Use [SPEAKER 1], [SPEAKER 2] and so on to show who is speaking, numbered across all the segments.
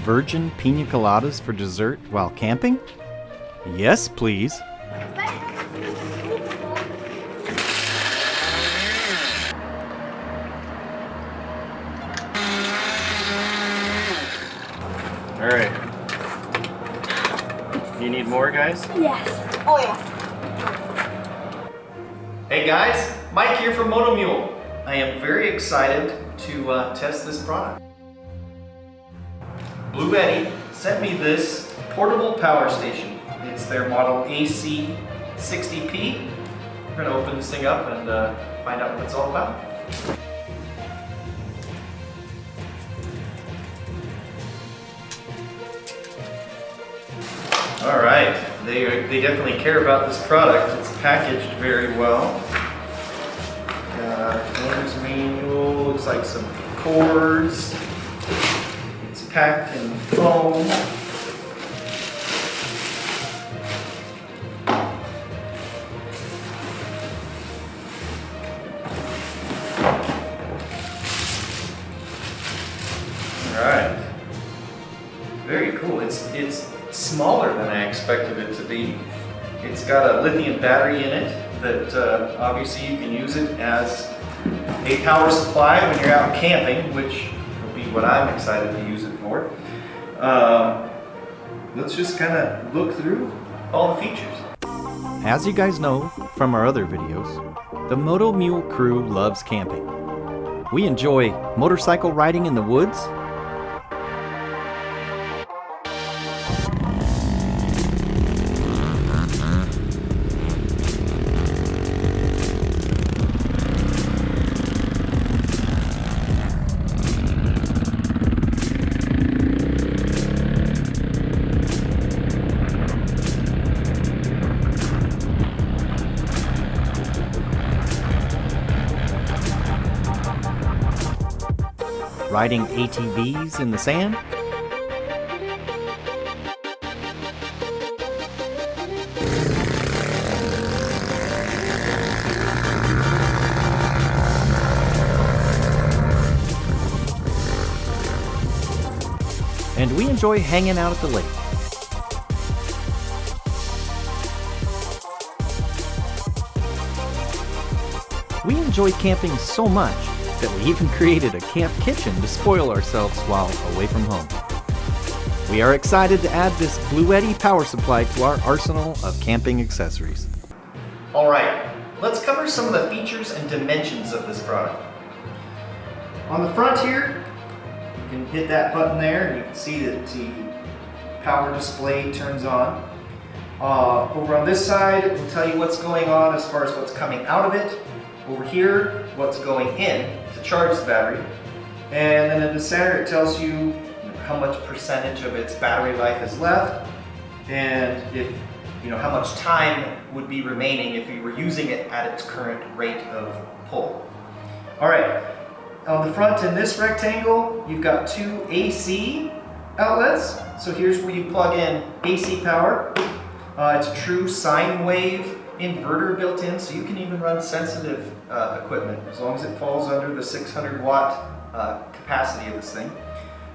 [SPEAKER 1] virgin pina coladas for dessert while camping? Yes, please.
[SPEAKER 2] All right. You need more, guys?
[SPEAKER 3] Yes. Oh yeah.
[SPEAKER 2] Hey guys, Mike here from Motomule. I am very excited to test this product. Bluetti sent me this portable power station. It's their model AC60P. We're going to open this thing up and find out what it's all about. All right, they definitely care about this product. It's packaged very well. Owner's manual, looks like some cords. It's packed in foam. All right, very cool. It's smaller than I expected it to be. It's got a lithium battery in it that obviously you can use it as a power supply when you're out camping, which will be what I'm excited to use it for. Let's just kind of look through all the features.
[SPEAKER 1] As you guys know from our other videos, the Motomule crew loves camping. We enjoy motorcycle riding in the woods, riding ATVs in the sand, and we enjoy hanging out at the lake. We enjoy camping so much that we even created a camp kitchen to spoil ourselves while away from home. We are excited to add this Bluetti power supply to our arsenal of camping accessories.
[SPEAKER 2] All right, let's cover some of the features and dimensions of this product. On the front here, you can hit that button there and you can see that the power display turns on. Over on this side, it will tell you what's going on as far as what's coming out of it. Over here, what's going in to charge the battery. And then in the center, it tells you how much percentage of its battery life is left, and if how much time would be remaining if you were using it at its current rate of pull. All right, on the front in this rectangle, you've got two AC outlets. So here's where you plug in AC power. It's a true sine wave inverter built in, so you can even run sensitive equipment as long as it falls under the 600 watt capacity of this thing.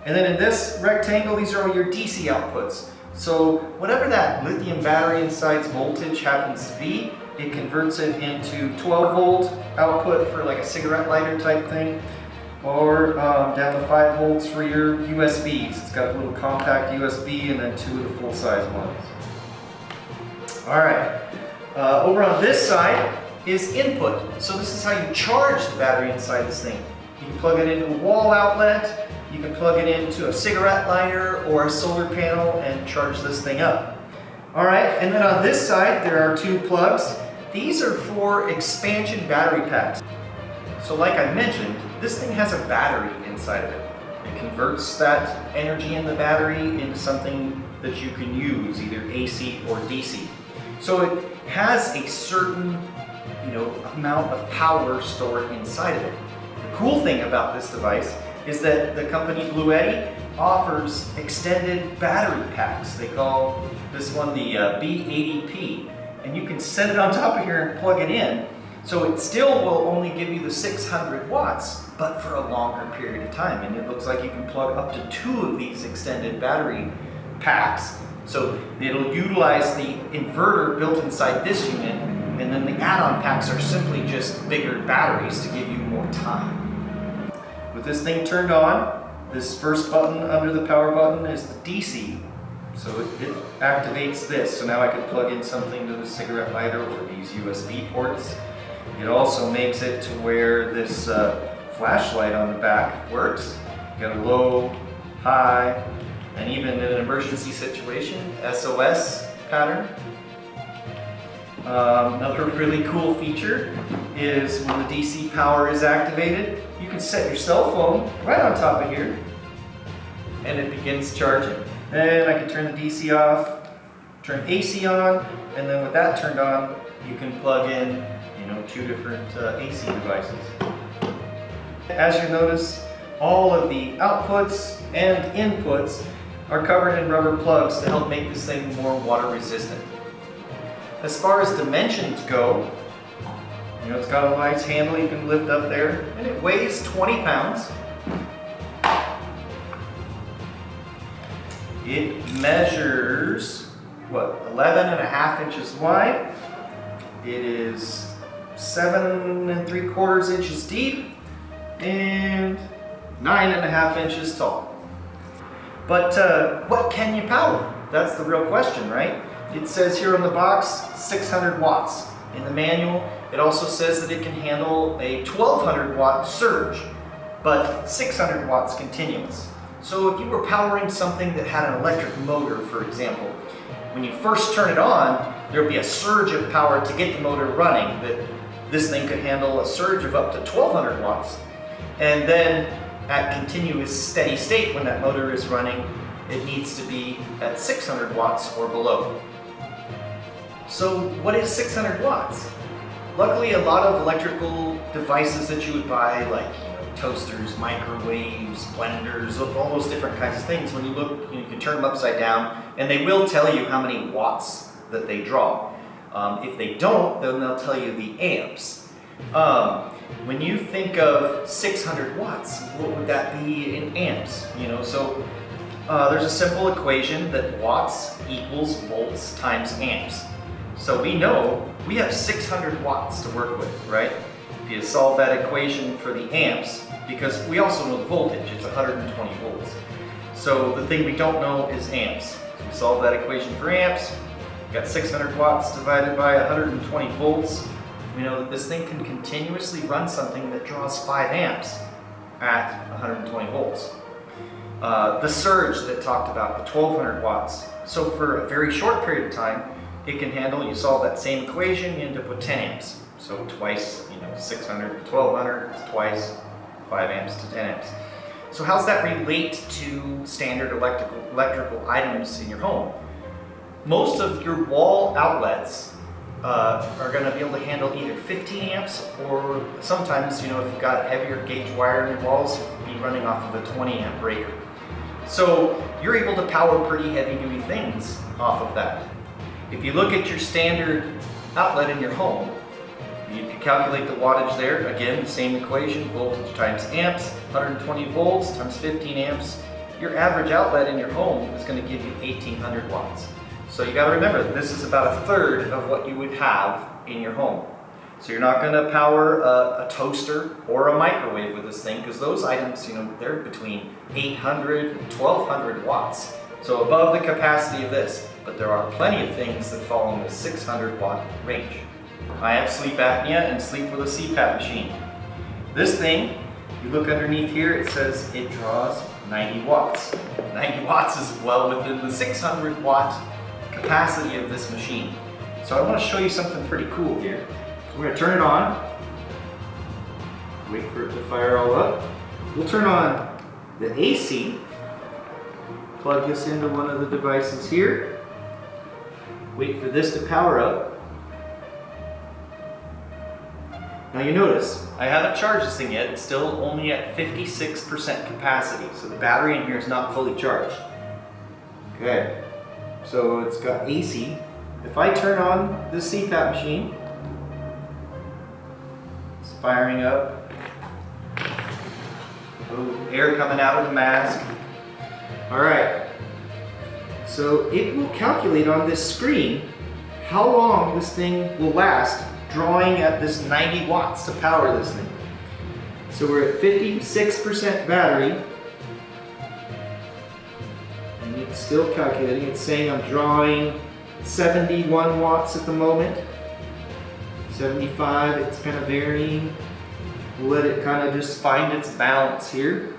[SPEAKER 2] And then in this rectangle, these are all your DC outputs. So whatever that lithium battery inside's voltage happens to be, it converts it into 12 volt output for like a cigarette lighter type thing, or down to 5 volts for your USBs. It's got a little compact USB and then two of the full size ones. All right. Over on this side is input. So this is how you charge the battery inside this thing. You can plug it into a wall outlet, you can plug it into a cigarette lighter or a solar panel and charge this thing up. All right, and then on this side there are two plugs. These are for expansion battery packs. So like I mentioned, this thing has a battery inside of it. It converts that energy in the battery into something that you can use, either AC or DC. So it has a certain amount of power stored inside of it. The cool thing about this device is that the company Bluetti offers extended battery packs. They call this one the B80P, and you can set it on top of here and plug it in. So it still will only give you the 600 watts, but for a longer period of time. And it looks like you can plug up to 2 of these extended battery packs. So it'll utilize the inverter built inside this unit, and then the add-on packs are simply just bigger batteries to give you more time. With this thing turned on, this first button under the power button is the DC. So it activates this. So now I could plug in something to the cigarette lighter or these USB ports. It also makes it to where this flashlight on the back works. You got a low, high, and even in an emergency situation, SOS pattern. Another really cool feature is when the DC power is activated, you can set your cell phone right on top of here and it begins charging. Then I can turn the DC off, turn AC on, and then with that turned on, you can plug in 2 different AC devices. As you notice, all of the outputs and inputs are covered in rubber plugs to help make this thing more water resistant. As far as dimensions go, it's got a nice handle you can lift up there, and it weighs 20 pounds. It measures, 11.5 inches wide. It is 7 3/4 inches deep and 9.5 inches tall. But what can you power? That's the real question, right? It says here on the box, 600 watts. In the manual, it also says that it can handle a 1200 watt surge, but 600 watts continuous. So if you were powering something that had an electric motor, for example, when you first turn it on, there would be a surge of power to get the motor running. That this thing could handle a surge of up to 1200 watts. And then at continuous steady state, when that motor is running, it needs to be at 600 watts or below. So what is 600 watts? Luckily, a lot of electrical devices that you would buy, like toasters, microwaves, blenders, all those different kinds of things, when you look, you can turn them upside down, and they will tell you how many watts that they draw. If they don't, then they'll tell you the amps. When you think of 600 watts, what would that be in amps? There's a simple equation that watts equals volts times amps. So we know we have 600 watts to work with, right? If you solve that equation for the amps, because we also know the voltage, it's 120 volts. So the thing we don't know is amps. So we solve that equation for amps, we've got 600 watts divided by 120 volts. We know that this thing can continuously run something that draws 5 amps at 120 volts. The surge that talked about, the 1200 watts. So for a very short period of time, it can handle, you solve that same equation, you end up with 10 amps. So twice, 600 to 1200 is twice 5 amps to 10 amps. So how's that relate to standard electrical items in your home? Most of your wall outlets are going to be able to handle either 15 amps or sometimes, if you've got heavier gauge wire in your walls, you'll be running off of a 20 amp breaker. So you're able to power pretty heavy duty things off of that. If you look at your standard outlet in your home, you can calculate the wattage there. Again, the same equation, voltage times amps, 120 volts times 15 amps. Your average outlet in your home is going to give you 1800 watts. So you got to remember, this is about 1/3 of what you would have in your home. So you're not going to power a toaster or a microwave with this thing, because those items, they're between 800 and 1200 watts. So above the capacity of this, but there are plenty of things that fall in the 600 watt range. I have sleep apnea and sleep with a CPAP machine. This thing, you look underneath here, it says it draws 90 watts. 90 watts is well within the 600 watt capacity of this machine. So I want to show you something pretty cool here. We're going to turn it on. Wait for it to fire all up. We'll turn on the AC. Plug this into one of the devices here. Wait for this to power up. Now you notice, I haven't charged this thing yet. It's still only at 56% capacity. So the battery in here is not fully charged. Okay, so it's got AC. If I turn on this CPAP machine, it's firing up. Oh, air coming out of the mask. All right. So it will calculate on this screen how long this thing will last, drawing at this 90 watts to power this thing. So we're at 56% battery. And it's still calculating. It's saying I'm drawing 71 watts at the moment. 75, it's kind of varying. We'll let it kind of just find its balance here.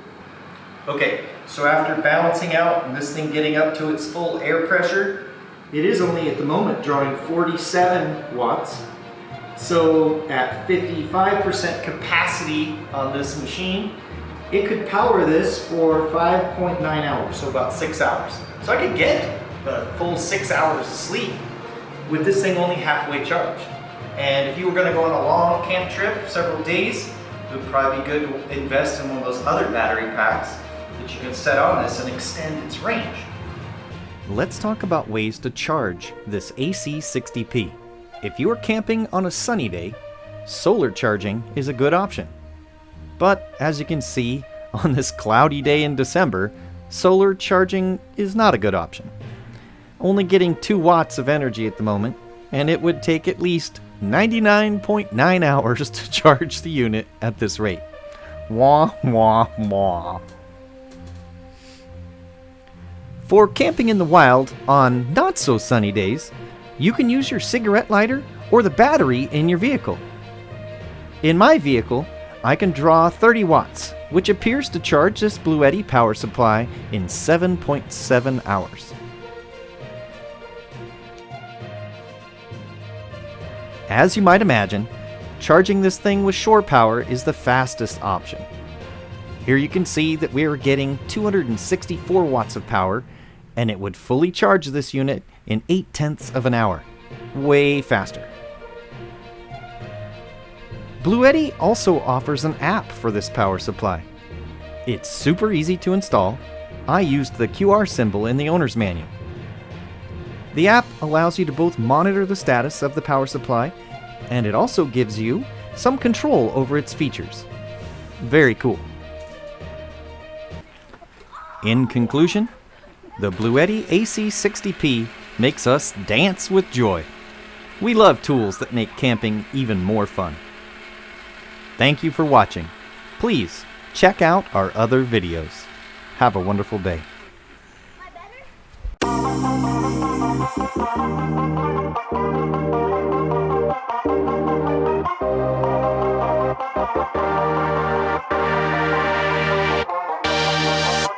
[SPEAKER 2] Okay, so after balancing out and this thing getting up to its full air pressure, it is only at the moment drawing 47 watts. So at 55% capacity on this machine, it could power this for 5.9 hours, so about 6 hours. So I could get the full 6 hours of sleep with this thing only halfway charged. And if you were going to go on a long camp trip, several days, it would probably be good to invest in one of those other battery packs that you can set on this and extend its range.
[SPEAKER 1] Let's talk about ways to charge this AC60P. If you are camping on a sunny day, solar charging is a good option. But as you can see, on this cloudy day in December, solar charging is not a good option. Only getting 2 watts of energy at the moment, and it would take at least 99.9 hours to charge the unit at this rate. Wah, wah, wah. For camping in the wild on not so sunny days, you can use your cigarette lighter or the battery in your vehicle. In my vehicle, I can draw 30 watts, which appears to charge this Bluetti power supply in 7.7 hours. As you might imagine, charging this thing with shore power is the fastest option. Here you can see that we are getting 264 watts of power, and it would fully charge this unit in 0.8 of an hour. Way faster. Bluetti also offers an app for this power supply. It's super easy to install. I used the QR symbol in the owner's manual. The app allows you to both monitor the status of the power supply, and it also gives you some control over its features. Very cool. In conclusion, the Bluetti AC60P makes us dance with joy. We love tools that make camping even more fun. Thank you for watching. Please check out our other videos. Have a wonderful day.